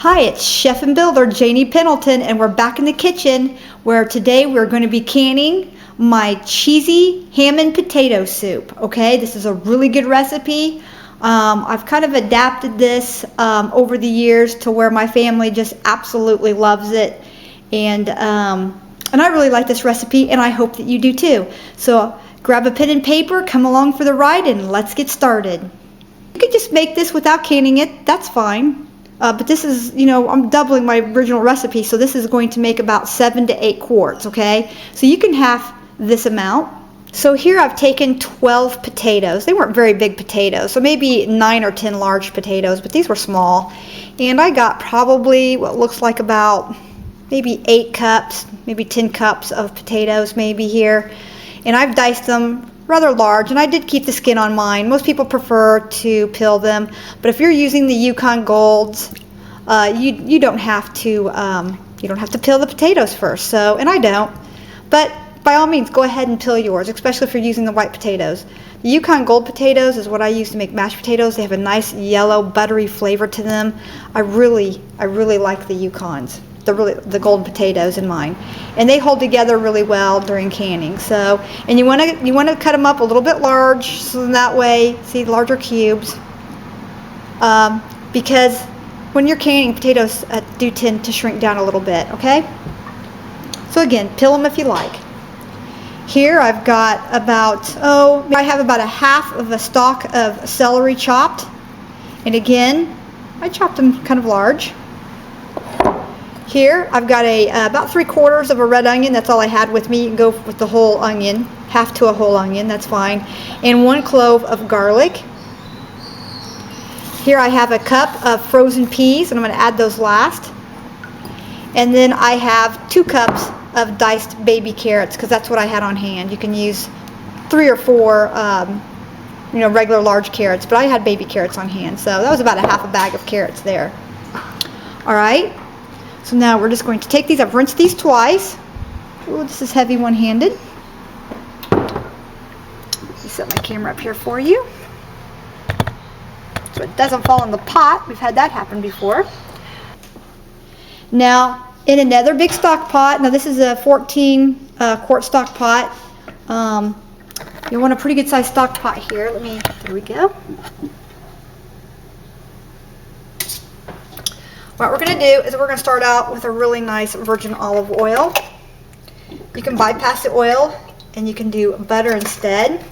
Hi, it's Chef and Builder Janie Pendleton, and we're back in the kitchen where today we're going to be canning my cheesy ham and potato soup. Okay, this is a really good recipe. I've kind of adapted this over the years to where my family just absolutely loves it, and I really like this recipe, and I hope that you do too. So grab a pen and paper, come along for the ride, and let's get started. You could just make this without canning it, that's fine. But this is, I'm doubling my original recipe, so this is going to make about 7 to 8 quarts, okay? So you can have this amount. So here I've taken 12 potatoes. They weren't very big potatoes, so maybe 9 or 10 large potatoes, but these were small. And I got probably what looks like about maybe 8 cups, maybe 10 cups of potatoes maybe here. And I've diced them rather large, and I did keep the skin on mine. Most people prefer to peel them, but if you're using the Yukon Golds, you don't have to peel the potatoes first. So, and I don't, but by all means, go ahead and peel yours, especially if you're using the white potatoes. The Yukon Gold potatoes is what I use to make mashed potatoes. They have a nice yellow, buttery flavor to them. I really like the Yukons. The golden potatoes in mine, and they hold together really well during canning. So, and you want to cut them up a little bit large, so that way, see, larger cubes, because when you're canning, potatoes do tend to shrink down a little bit. Okay, so again, peel them if you like. Here I've got about I have about a half of a stalk of celery chopped, and again, I chopped them kind of large. Here I've got about 3/4 of a red onion. That's all I had with me. You can go with the whole onion, half to a whole onion, that's fine. And 1 clove of garlic. Here I have a cup of frozen peas, and I'm going to add those last. And then I have 2 cups of diced baby carrots, because that's what I had on hand. You can use 3 or 4 regular large carrots, but I had baby carrots on hand, so that was about a half a bag of carrots there. Alright, so now we're just going to take these. I've rinsed these twice. Ooh, this is heavy one-handed. Let me set my camera up here for you so it doesn't fall in the pot. We've had that happen before. Now, in another big stock pot, now this is a 14 quart stock pot. You want a pretty good sized stock pot here. There we go. What we're going to do is we're going to start out with a really nice virgin olive oil. You can bypass the oil and you can do butter instead.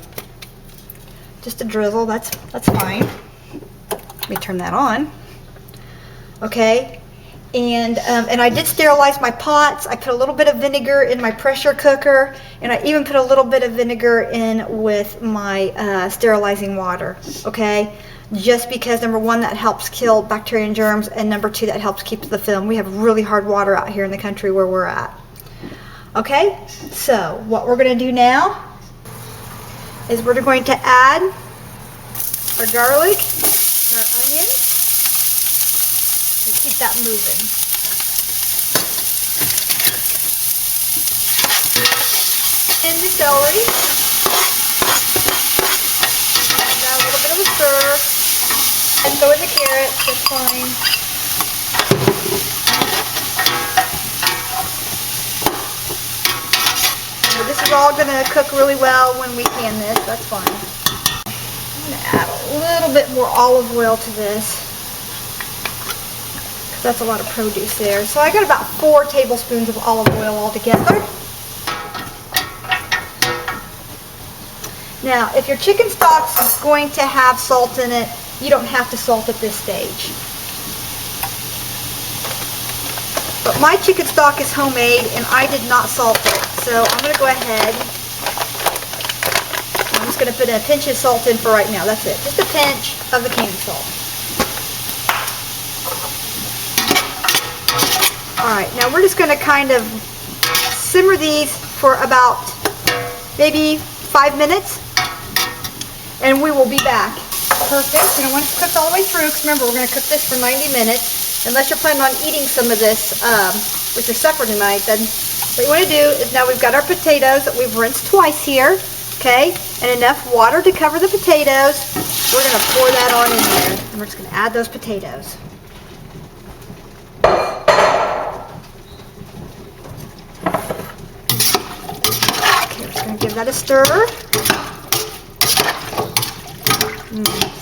Just a drizzle, that's fine. Let me turn that on. Okay, and I did sterilize my pots. I put a little bit of vinegar in my pressure cooker, and I even put a little bit of vinegar in with my sterilizing water. Okay. Just because, number 1, that helps kill bacteria and germs, and number 2, that helps keep the film. We have really hard water out here in the country where we're at. Okay, so what we're going to do now is we're going to add our garlic, our onion, and keep that moving. In the celery, now a little bit of a stir. And so in the carrots, that's fine. So this is all going to cook really well when we can this, that's fine. I'm going to add a little bit more olive oil to this, because that's a lot of produce there. So I got about 4 tablespoons of olive oil altogether. Now, if your chicken stock is going to have salt in it, you don't have to salt at this stage. But my chicken stock is homemade, and I did not salt it. So I'm going to go ahead. I'm just going to put a pinch of salt in for right now. That's it. Just a pinch of the candy salt. Alright, now we're just going to kind of simmer these for about maybe 5 minutes. And we will be back. Perfect. You don't want it to cook all the way through, because remember, we're going to cook this for 90 minutes. Unless you're planning on eating some of this with your supper tonight, then what you want to do is, now we've got our potatoes that we've rinsed twice here, okay, and enough water to cover the potatoes. We're going to pour that on in there, and we're just going to add those potatoes. gonna give that a stir.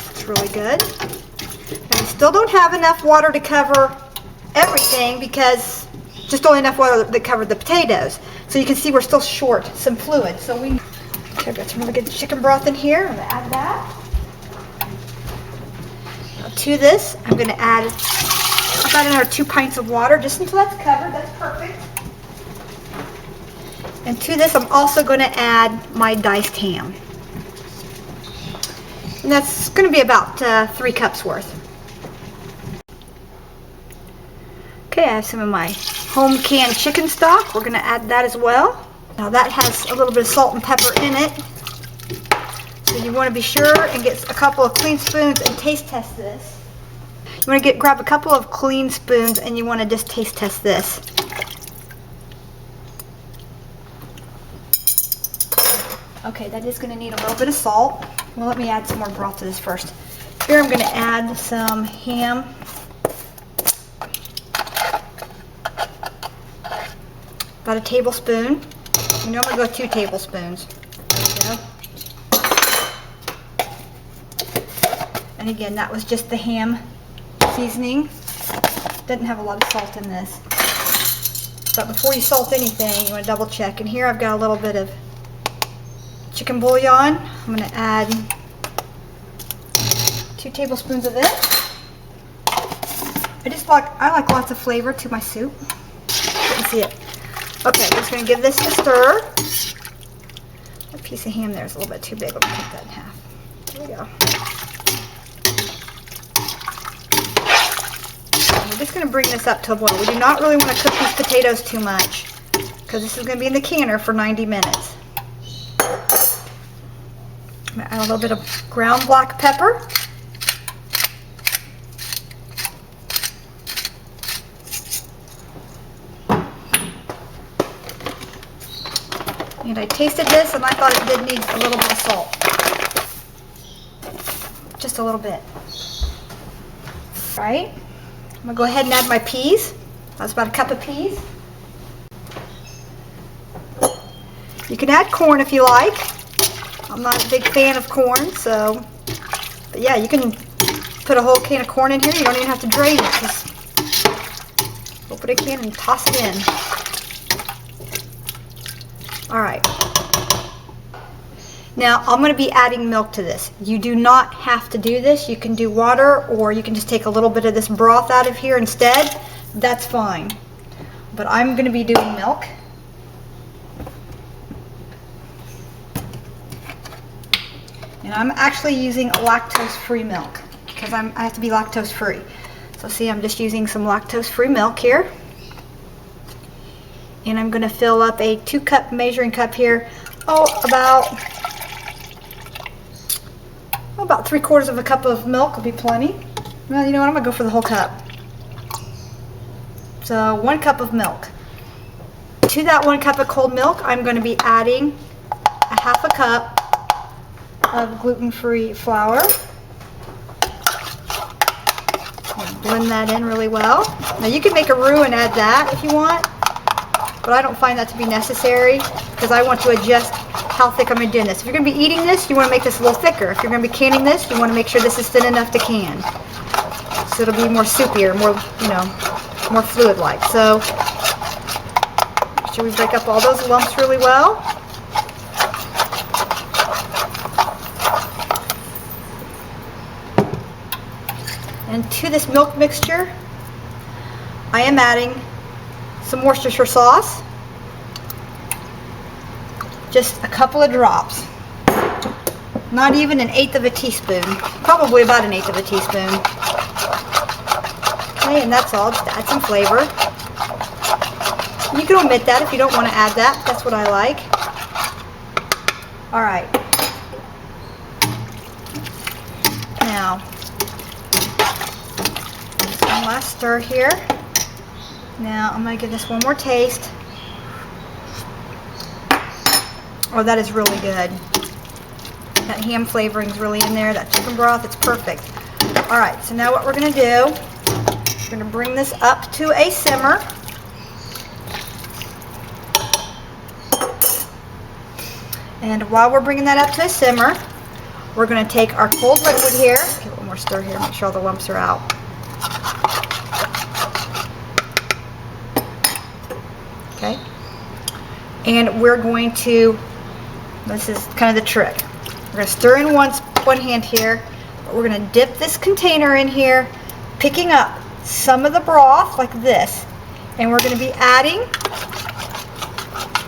It's really good. And we still don't have enough water to cover everything because just only enough water that covered the potatoes. So you can see we're still short some fluid. So I've got some really good chicken broth in here. I'm gonna add that. Now to this, I'm gonna add about another 2 pints of water just until that's covered. That's perfect. And to this, I'm also going to add my diced ham. And that's going to be about 3 cups worth. Okay, I have some of my home canned chicken stock. We're going to add that as well. Now that has a little bit of salt and pepper in it. So you want to be sure and get a couple of clean spoons and taste test this. You want to grab a couple of clean spoons and you want to just taste test this. Okay, that is going to need a little bit of salt. Well, let me add some more broth to this first. Here I'm going to add some ham. About a tablespoon. You know I'm going to go 2 tablespoons. There we go. And again, that was just the ham seasoning. Doesn't have a lot of salt in this. But before you salt anything, you want to double check. And here I've got a little bit of chicken bouillon. I'm going to add 2 tablespoons of this. I like lots of flavor to my soup. You can see it. Okay, I'm just going to give this a stir. That piece of ham there is a little bit too big. Let me cut that in half. There we go. And we're just going to bring this up to a boil. We do not really want to cook these potatoes too much because this is going to be in the canner for 90 minutes. I'm going to add a little bit of ground black pepper. And I tasted this and I thought it did need a little bit of salt. Just a little bit. All right, I'm going to go ahead and add my peas. That's about a cup of peas. You can add corn if you like. I'm not a big fan of corn, so, but yeah, you can put a whole can of corn in here. You don't even have to drain it. Just open a can and toss it in. All right. Now, I'm going to be adding milk to this. You do not have to do this. You can do water, or you can just take a little bit of this broth out of here instead. That's fine. But I'm going to be doing milk. And I'm actually using lactose-free milk because I have to be lactose-free. So see, I'm just using some lactose-free milk here. And I'm going to fill up a 2-cup measuring cup here. About 3/4 of a cup of milk will be plenty. Well, you know what? I'm going to go for the whole cup. So 1 cup of milk. To that 1 cup of cold milk, I'm going to be adding a 1/2 cup of gluten-free flour. Blend that in really well. Now you can make a roux and add that if you want, but I don't find that to be necessary because I want to adjust how thick I'm going to do this. If you're going to be eating this, you want to make this a little thicker. If you're going to be canning this, you want to make sure this is thin enough to can. So it'll be more soupier, more, more fluid-like. So make sure we break up all those lumps really well. And to this milk mixture, I am adding some Worcestershire sauce. Just a couple of drops. Not even 1/8 of a teaspoon. Probably about 1/8 of a teaspoon. Okay, and that's all. Just add some flavor. You can omit that if you don't want to add that. That's what I like. All right. Now, one last stir here. Now I'm going to give this one more taste. Oh, that is really good. That ham flavoring is really in there. That chicken broth, it's perfect. All right, so now what we're going to do, we're going to bring this up to a simmer. And while we're bringing that up to a simmer, we're going to take our cold liquid here. Give it one more stir here, make sure all the lumps are out. Okay. And we're going to, this is kind of the trick. We're going to stir in one hand here, but we're going to dip this container in here, picking up some of the broth like this, and we're going to be adding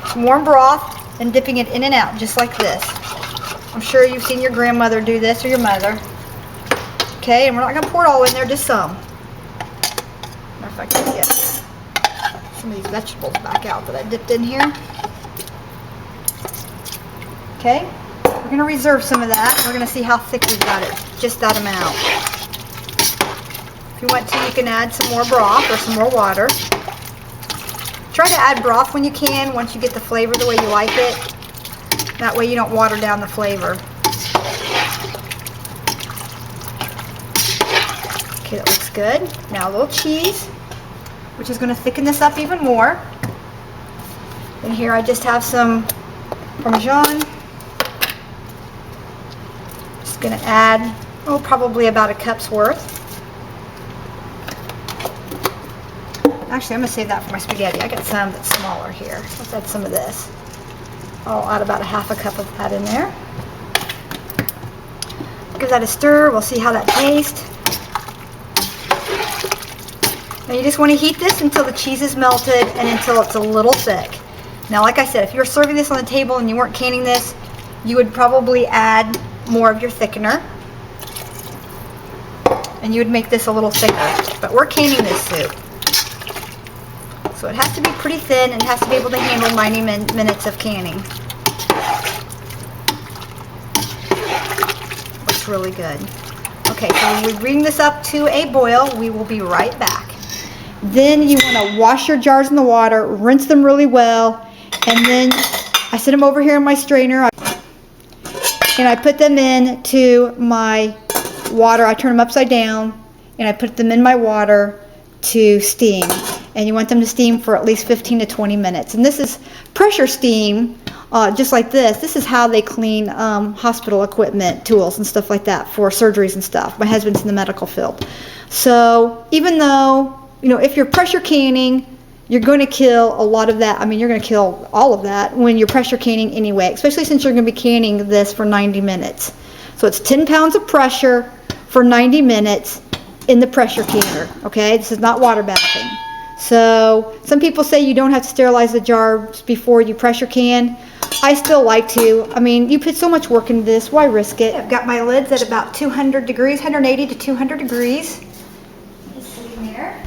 some warm broth and dipping it in and out just like this. I'm sure you've seen your grandmother do this or your mother. Okay, and we're not going to pour it all in there, just some. Matter of fact, I can get some of these vegetables back out that I dipped in here. Okay, we're going to reserve some of that. We're going to see how thick we've got it, just that amount. If you want to, you can add some more broth or some more water. Try to add broth when you can, once you get the flavor the way you like it. That way you don't water down the flavor. Okay, that looks good. Now a little cheese, which is going to thicken this up even more. And here I just have some Parmesan. Just going to add, oh, probably about a cup's worth. Actually, I'm going to save that for my spaghetti. I got some that's smaller here. Let's add some of this. I'll add about a half a cup of that in there. Give that a stir. We'll see how that tastes. Now you just want to heat this until the cheese is melted and until it's a little thick. Now, like I said, if you were serving this on the table and you weren't canning this, you would probably add more of your thickener. And you would make this a little thicker. But we're canning this soup. So it has to be pretty thin and it has to be able to handle 90 minutes of canning. Looks really good. Okay, so when we bring this up to a boil, we will be right back. Then you want to wash your jars in the water, rinse them really well, and then I set them over here in my strainer and I put them into my water. I turn them upside down and I put them in my water to steam. And you want them to steam for at least 15 to 20 minutes. And this is pressure steam, just like this. This is how they clean hospital equipment, tools and stuff like that for surgeries and stuff. My husband's in the medical field. So even though, you know, if you're pressure canning, you're going to kill a lot of that. I mean, you're going to kill all of that when you're pressure canning anyway, especially since you're going to be canning this for 90 minutes. So it's 10 pounds of pressure for 90 minutes in the pressure canner, okay? This is not water bathing. So some people say you don't have to sterilize the jars before you pressure can. I still like to. I mean, you put so much work into this, why risk it? I've got my lids at about 200 degrees, 180 to 200 degrees. Just sitting there.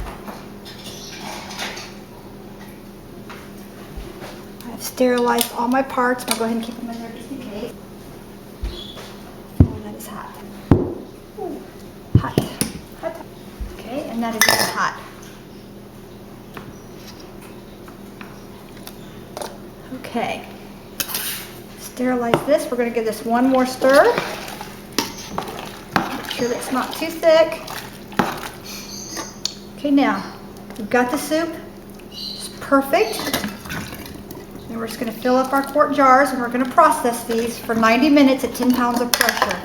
I've sterilized all my parts. I'll go ahead and keep them in there just in case. Oh, that is hot. Ooh, hot. Hot. Okay, and that is even hot. Okay, sterilize this. We're going to give this one more stir. Make sure that it's not too thick. Okay, now we've got the soup. It's perfect. And we're just going to fill up our quart jars and we're going to process these for 90 minutes at 10 pounds of pressure.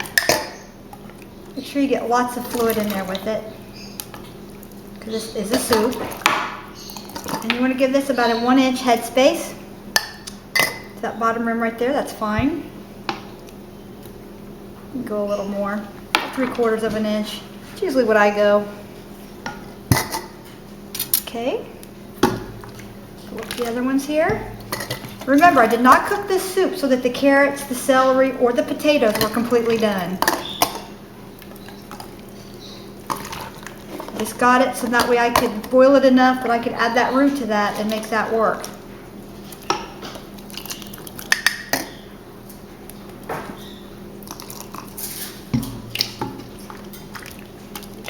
Make sure you get lots of fluid in there with it, because this is a soup. And you want to give this about a 1-inch headspace. That bottom rim right there, that's fine. Go a little more, 3/4 of an inch. It's usually what I go. Okay, look at the other ones here. Remember, I did not cook this soup so that the carrots, the celery, or the potatoes were completely done. Just got it so that way I could boil it enough that I could add that roux to that and make that work.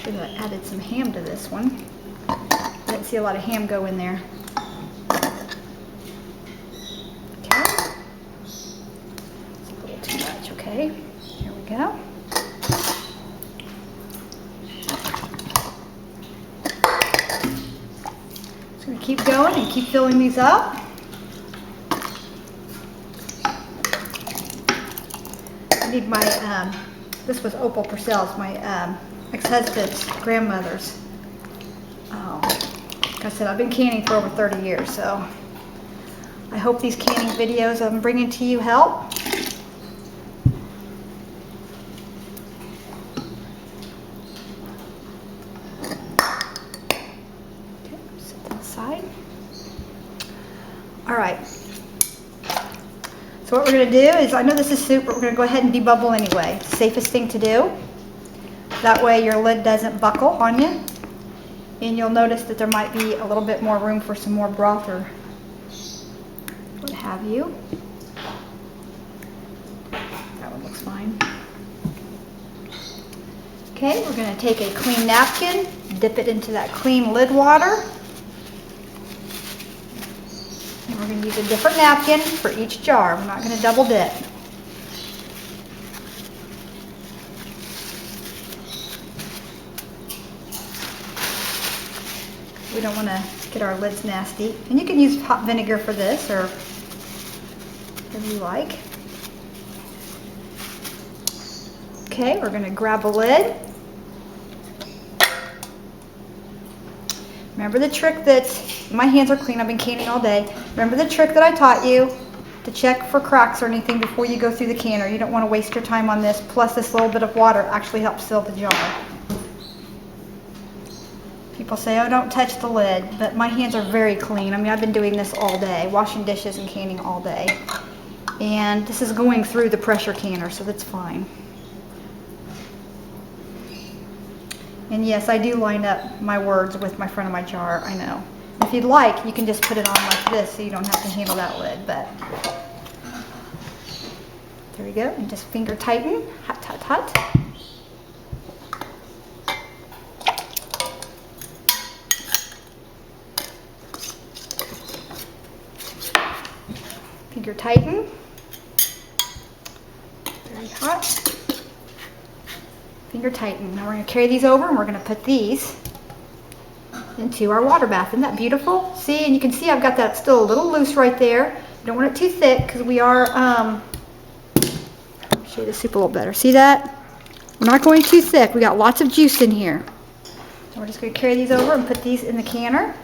Should have added some ham to this one. I didn't see a lot of ham go in there. Okay. It's a little too much, okay. Here we go. Just going to keep going and keep filling these up. need my, this was Opal Purcell's, my ex-husband's grandmother's. Like I said, I've been canning for over 30 years, so I hope these canning videos I'm bringing to you help. Okay, set that aside. All right. So what we're going to do is, I know this is soup, but we're going to go ahead and debubble anyway. It's the safest thing to do. That way your lid doesn't buckle on you. And you'll notice that there might be a little bit more room for some more broth or what have you. That one looks fine. Okay, we're going to take a clean napkin, dip it into that clean lid water. And we're going to use a different napkin for each jar. We're not going to double dip. We don't want to get our lids nasty. And you can use hot vinegar for this or whatever you like. Okay, we're going to grab a lid. Remember the trick that, my hands are clean, I've been canning all day. Remember the trick that I taught you to check for cracks or anything before you go through the canner. You don't want to waste your time on this, plus this little bit of water actually helps seal the jar. People say, oh, don't touch the lid, but my hands are very clean. I mean, I've been doing this all day, washing dishes and canning all day. And this is going through the pressure canner, so that's fine. And yes, I do line up my words with my front of my jar, I know. If you'd like, you can just put it on like this so you don't have to handle that lid, but there we go, and just finger tighten, hot, hot, hot. Finger tighten, very hot. Finger tighten. Now we're going to carry these over and we're going to put these into our water bath. Isn't that beautiful? See, and you can see I've got that still a little loose right there. You don't want it too thick because we are, show you the soup a little better. See that? We're not going too thick. We got lots of juice in here. So we're just going to carry these over and put these in the canner.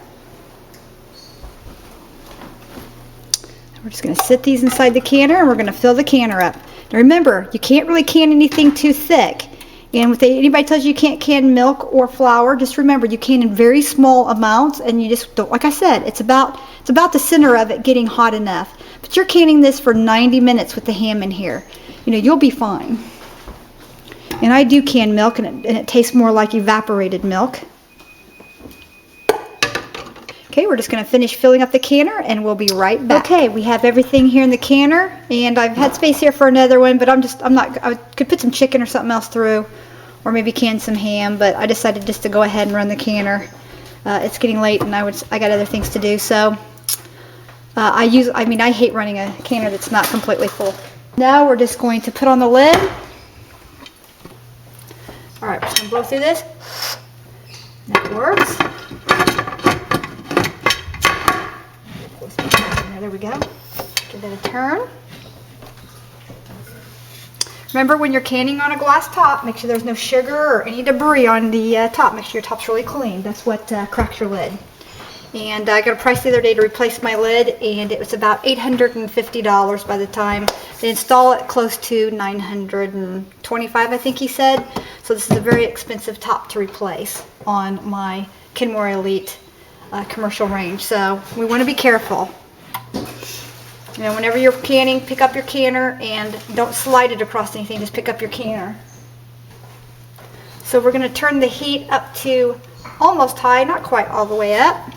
We're just going to sit these inside the canner and we're going to fill the canner up. Now remember, you can't really can anything too thick. And if anybody tells you can't can milk or flour, just remember you can in very small amounts, and you just don't, like I said, it's about the center of it getting hot enough. But you're canning this for 90 minutes with the ham in here. You know, you'll be fine. And I do can milk, and it tastes more like evaporated milk. Okay, we're just going to finish filling up the canner and we'll be right back. Okay, we have everything here in the canner, and I've had space here for another one, but I could put some chicken or something else through, or maybe can some ham, but I decided just to go ahead and run the canner. It's getting late and I got other things to do, so I hate running a canner that's not completely full. Now we're just going to put on the lid. All right, we're just going to blow through this. That works. There we go. Give it a turn. Remember, when you're canning on a glass top, make sure there's no sugar or any debris on the top. Make sure your top's really clean. That's what cracks your lid. And I got a price the other day to replace my lid, and it was about $850 by the time they install it, close to $925, I think he said. So this is a very expensive top to replace on my Kenmore Elite commercial range. So we want to be careful. You know, whenever you're canning, pick up your canner and don't slide it across anything, just pick up your canner. So we're going to turn the heat up to almost high, not quite all the way up.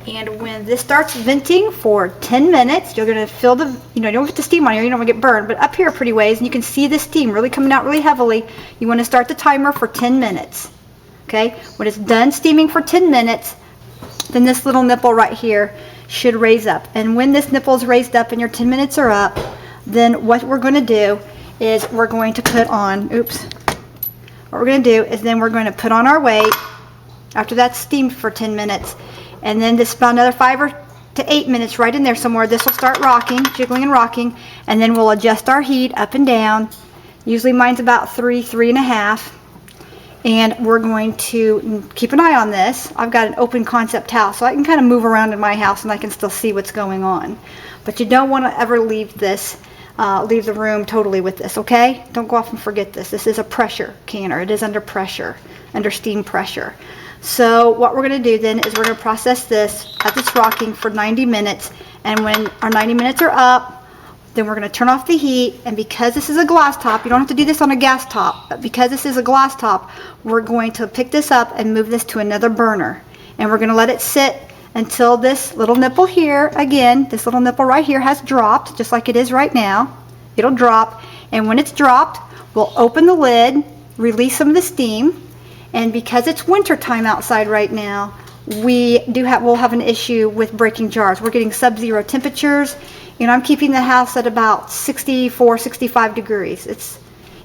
And when this starts venting for 10 minutes, you're going to fill the, you don't put the steam on here, you don't want to get burned, but up here pretty ways, and you can see the steam really coming out really heavily. You want to start the timer for 10 minutes. Okay, when it's done steaming for 10 minutes, then this little nipple right here should raise up. And when this nipple is raised up and your 10 minutes are up, then what we're going to do is we're going to put on, what we're going to do is then we're going to put on our weight after that's steamed for 10 minutes. And then just about another 5 or to 8 minutes, right in there somewhere. This will start rocking, jiggling and rocking, and then we'll adjust our heat up and down. Usually mine's about 3.5. And we're going to keep an eye on this. I've got an open concept house, so I can kind of move around in my house and I can still see what's going on. But you don't want to ever leave this, leave the room totally with this, okay? Don't go off and forget this. This is a pressure canner. It is under pressure, under steam pressure. So what we're going to do then is we're going to process this as it's rocking for 90 minutes. And when our 90 minutes are up, then we're going to turn off the heat, and because this is a glass top, you don't have to do this on a gas top, but because this is a glass top, we're going to pick this up and move this to another burner. And we're going to let it sit until this little nipple here, again, this little nipple right here has dropped, just like it is right now. It'll drop, and when it's dropped, we'll open the lid, release some of the steam, and because it's winter time outside right now, we'll have an issue with breaking jars. We're getting sub-zero temperatures. You know, I'm keeping the house at about 64, 65 degrees. It's,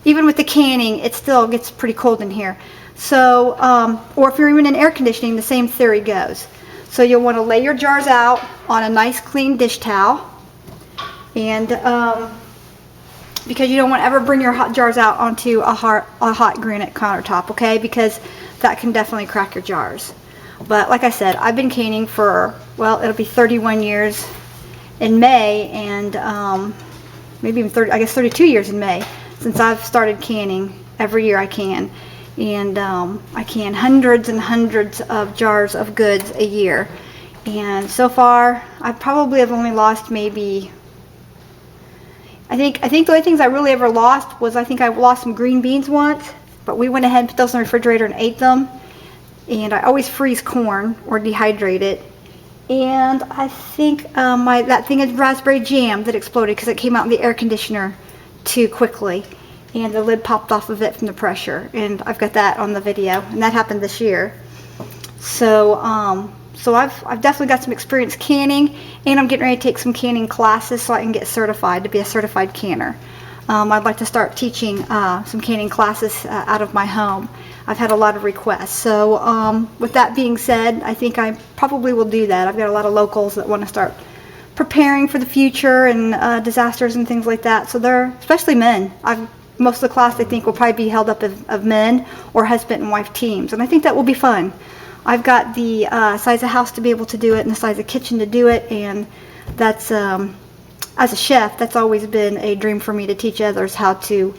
even with the canning, it still gets pretty cold in here. So, or if you're even in air conditioning, the same theory goes. So you'll want to lay your jars out on a nice clean dish towel. And because you don't want to ever bring your hot jars out onto a hot granite countertop, okay? Because that can definitely crack your jars. But like I said, I've been canning for, well, it'll be 31 years in May, and maybe even 32 years in May since I've started canning. Every year I can, and I can hundreds and hundreds of jars of goods a year. And so far, I probably have only lost maybe, I think the only things I really ever lost was, I think I lost some green beans once, but we went ahead and put those in the refrigerator and ate them. And I always freeze corn or dehydrate it. And I think that thing is raspberry jam that exploded because it came out in the air conditioner too quickly, and the lid popped off of it from the pressure. And I've got that on the video, and that happened this year. So so I've definitely got some experience canning, and I'm getting ready to take some canning classes so I can get certified to be a certified canner. I'd like to start teaching some canning classes out of my home. I've had a lot of requests. So with that being said, I think I probably will do that. I've got a lot of locals that want to start preparing for the future and disasters and things like that. So they're, especially men. Most of the class I think will probably be held up of men or husband and wife teams. And I think that will be fun. I've got the size of house to be able to do it and the size of kitchen to do it. And that's, as a chef, that's always been a dream for me, to teach others how to, you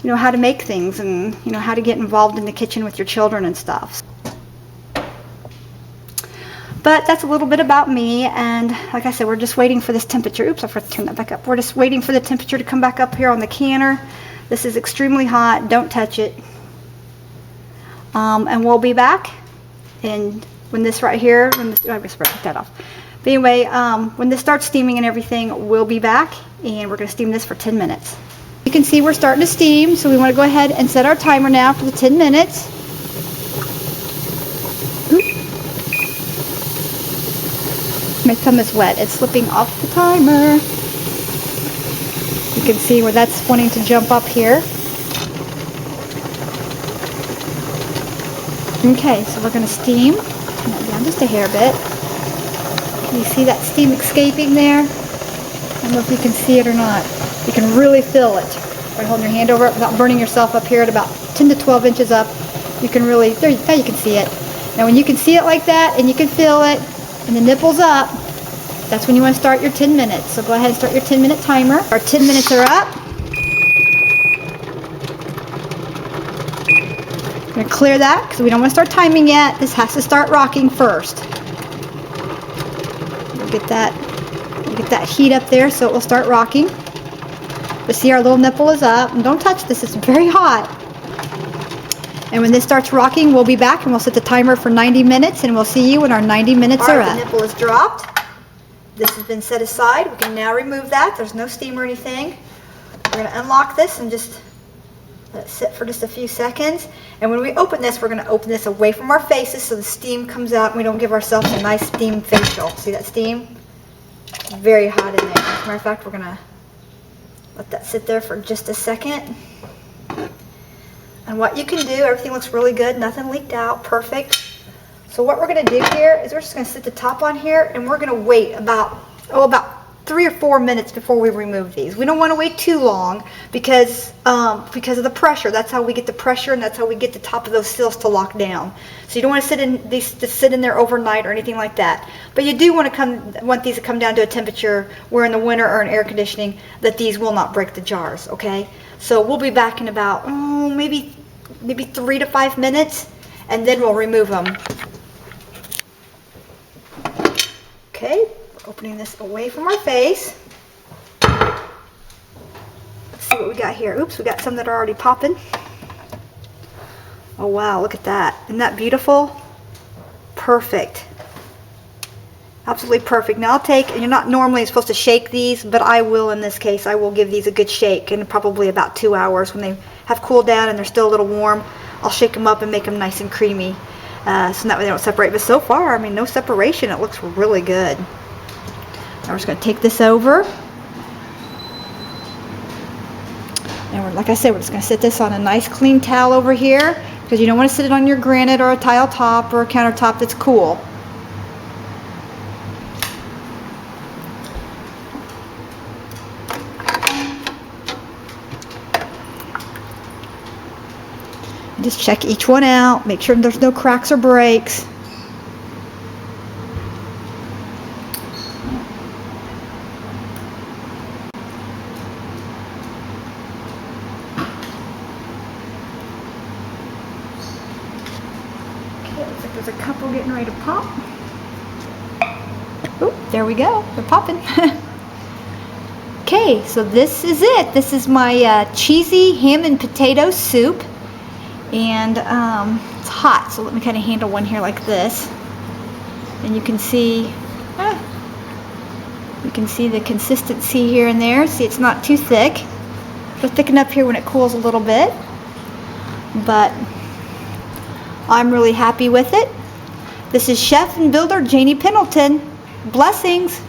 know, how to make things, and you know, how to get involved in the kitchen with your children and stuff. But that's a little bit about me, and like I said, we're just waiting for this temperature. Oops, I forgot to turn that back up. We're just waiting for the temperature to come back up here on the canner. This is extremely hot. Don't touch it. And we'll be back. And when this right here, I just took that off. But anyway, when this starts steaming and everything, we'll be back, and we're going to steam this for 10 minutes. You can see we're starting to steam, so we want to go ahead and set our timer now for the 10 minutes. My thumb is wet. It's slipping off the timer. You can see where that's wanting to jump up here. Okay, so we're going to steam. Turn that down just a hair bit. Can you see that steam escaping there? I don't know if you can see it or not. You can really feel it. By holding your hand over it without burning yourself up here at about 10 to 12 inches up, you can really, now you can see it. Now when you can see it like that and you can feel it and the nipple's up, that's when you want to start your 10 minutes. So go ahead and start your 10-minute timer. Our 10 minutes are up. I'm going to clear that because we don't want to start timing yet. This has to start rocking first. We'll get that heat up there so it will start rocking. But see, our little nipple is up. And don't touch this, it's very hot. And when this starts rocking, we'll be back and we'll set the timer for 90 minutes, and we'll see you when our 90 minutes are up. The nipple is dropped. This has been set aside. We can now remove that. There's no steam or anything. We're going to unlock this and just let it sit for just a few seconds. And when we open this, we're going to open this away from our faces so the steam comes out and we don't give ourselves a nice steam facial. See that steam? It's very hot in there. As a matter of fact, we're going to let that sit there for just a second. And what you can do, everything looks really good, nothing leaked out, perfect. So what we're going to do here is we're just going to set the top on here, and we're going to wait about 3 or 4 minutes before we remove these. We don't want to wait too long because of the pressure. That's how we get the pressure, and that's how we get the top of those seals to lock down. So you don't want to sit in there overnight or anything like that. But you do want these to come down to a temperature where in the winter or in air conditioning that these will not break the jars. Okay. So we'll be back in about maybe 3 to 5 minutes, and then we'll remove them. Okay, we're opening this away from our face. Let's see what we got here. Oops, we got some that are already popping. Oh wow, look at that. Isn't that beautiful? Perfect. Absolutely perfect. Now and you're not normally supposed to shake these, but I will in this case. I will give these a good shake in probably about 2 hours when they have cooled down and they're still a little warm. I'll shake them up and make them nice and creamy. So that way they don't separate. But so far, I mean, no separation. It looks really good. Now we're just going to take this over. And like I said, we're just going to sit this on a nice clean towel over here because you don't want to sit it on your granite or a tile top or a countertop that's cool. Just check each one out, make sure there's no cracks or breaks. Okay, looks like there's a couple getting ready to pop. Oh, there we go, they're popping. Okay, so this is it. This is my cheesy ham and potato soup. And it's hot, so let me kind of handle one here like this, and you can see the consistency here and there. See, it's not too thick. It'll thicken up here when it cools a little bit, but I'm really happy with it. This is Chef and Builder Janie Pendleton. Blessings.